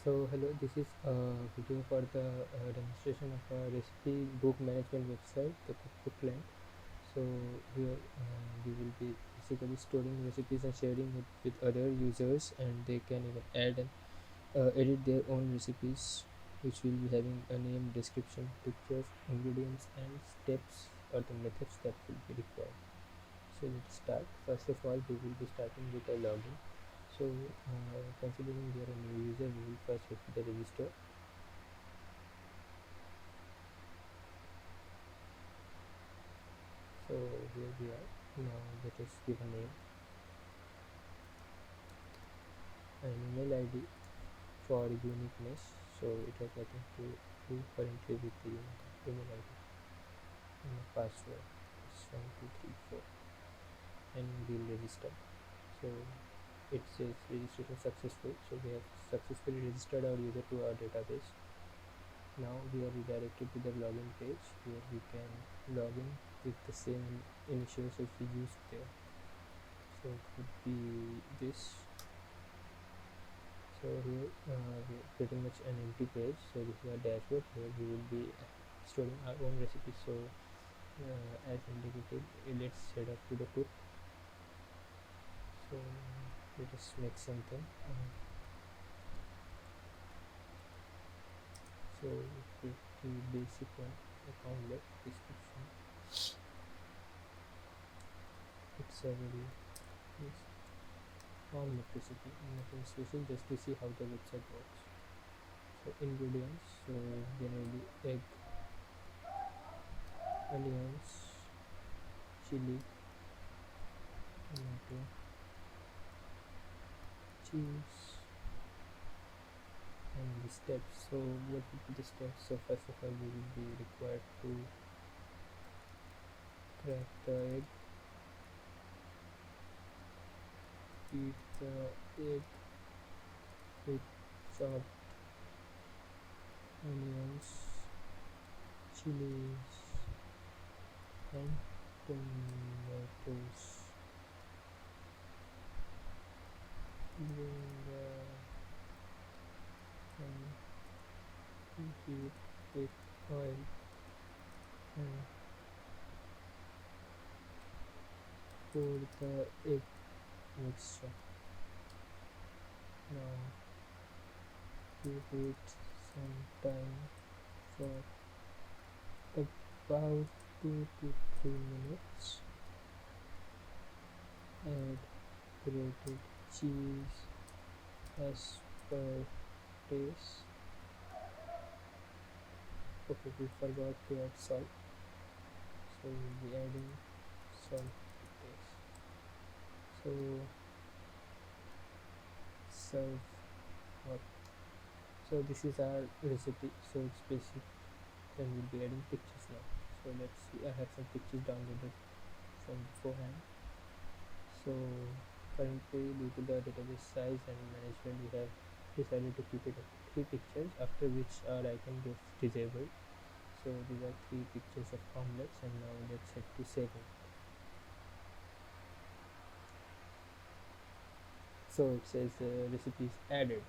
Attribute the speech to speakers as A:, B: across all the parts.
A: Hello, this is a video for the demonstration of a recipe book management website, the cookbook client. So here we will be basically storing recipes and sharing it with other users, and they can even add and edit their own recipes, which will be having a name, description, pictures, ingredients, and steps or the methods that will be required. So let's start. First of all, we will be starting with a login. So considering we are a new user, we will first hit the register. So here we are. Now let us give a name, an email ID for uniqueness. So it has nothing to do currently with the email ID, and a password is 1234, and we'll register. So it says registration successful. So we have successfully registered our user to our database. Now we are redirected to the login page where we can log in with the same initials as we used there. So it would be this. So here we're pretty much an empty page. So this is our dashboard where we will be storing our own recipes. So as indicated, let's head up to the cook. So let us make something. So pretty basic one, omelet description. It's a very yes, omelet recipe, nothing special, just to see how the website works. So ingredients, so generally egg, onions, chili, tomato, cheese, and the steps. So what will be the steps? So first of all, we will be required to crack the egg, beat the egg with chopped onions, chilies, and tomatoes. Bring and heat with oil and pour the egg mixture. Now give it some time for about 2 to 3 minutes. Add grated cheese as per taste. Okay, we forgot to add salt, so we'll be adding salt to taste. So serve hot. So this is our recipe, so it's basic, and we'll be adding pictures now. So let's see, I have some pictures downloaded from beforehand. So currently, due to the database size and management, we have decided to keep it at 3 pictures, after which our icon gets disabled. So these are 3 pictures of omelets, and now let's head to saving. So it says recipes added.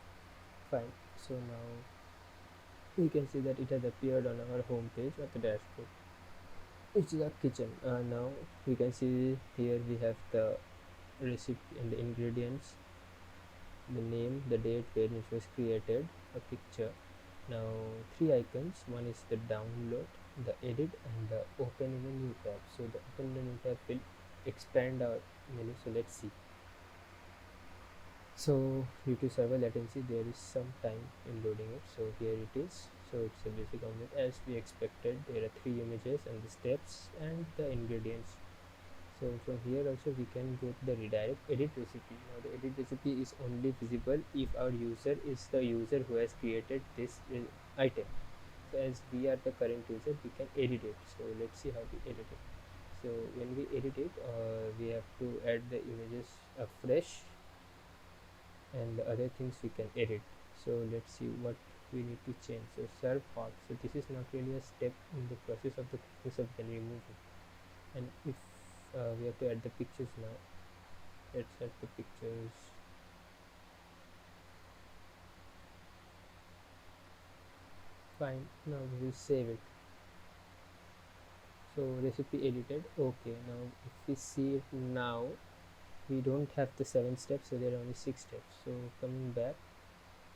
A: Fine. So now we can see that it has appeared on our home page of the dashboard. It's the kitchen. Now we can see here we have the recipe and the ingredients, the name, the date when it was created, a picture. Now 3 icons. One is the download, the edit, and the open in a new tab. So the open in a new tab will expand our menu. So let's see. So due to server latency, there is some time in loading it. So here it is. So it's a basic omelet as we expected. There are 3 images and the steps and the ingredients. So from here also we can go to the redirect edit recipe. Now the edit recipe is only visible if our user is the user who has created this item. So as we are the current user, we can edit it. So let's see how we edit it. So when we edit it, we have to add the images afresh, and the other things we can edit. So let's see what we need to change. So serve hot. So this is not really a step in the process of the cooking, so we can remove it. And if we have to add the pictures now, let's add the pictures. Fine, now we will save it. So recipe edited. Okay, now if we see it now, we don't have the 7 steps, so there are only 6 steps. So coming back,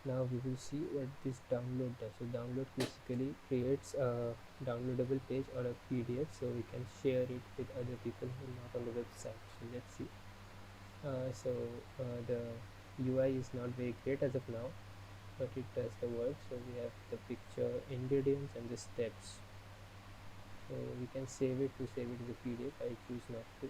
A: now we will see what this download does. So download basically creates a downloadable page or a PDF, so we can share it with other people who are not on the website. So let's see. The UI is not very great as of now, but it does the work. So we have the picture, ingredients, and the steps. So we can save it. To save it as a PDF, I choose not to.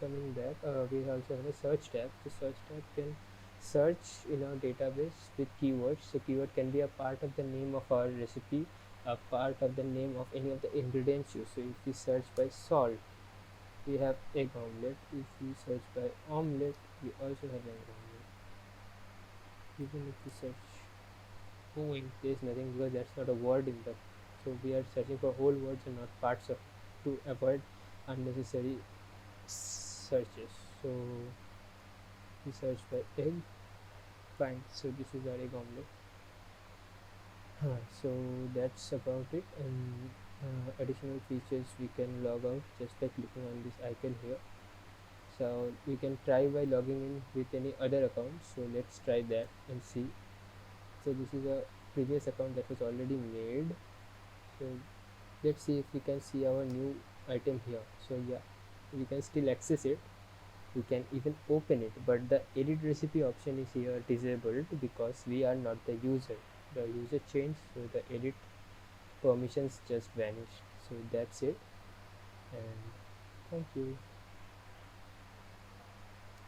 A: Coming back, we also have a search tab. The search tab can search in our database with keywords. So keyword can be a part of the name of our recipe, a part of the name of any of the ingredients used. So if we search by salt, we have egg omelette. If we search by omelette, we also have egg omelette. Even if we search Boeing, there is nothing because that's not a word in the. So we are searching for whole words and not parts of, to avoid unnecessary searches. So we search by egg. Fine. So this is our egg omelette. So that's about it. And additional features, we can log out just by clicking on this icon here. So we can try by logging in with any other account. So let's try that and see. So this is a previous account that was already made. So let's see if we can see our new item here. So yeah, we can still access it. We can even open it, but the edit recipe option is here disabled because we are not the user. The user changed, so the edit permissions just vanished. So that's it, and thank you.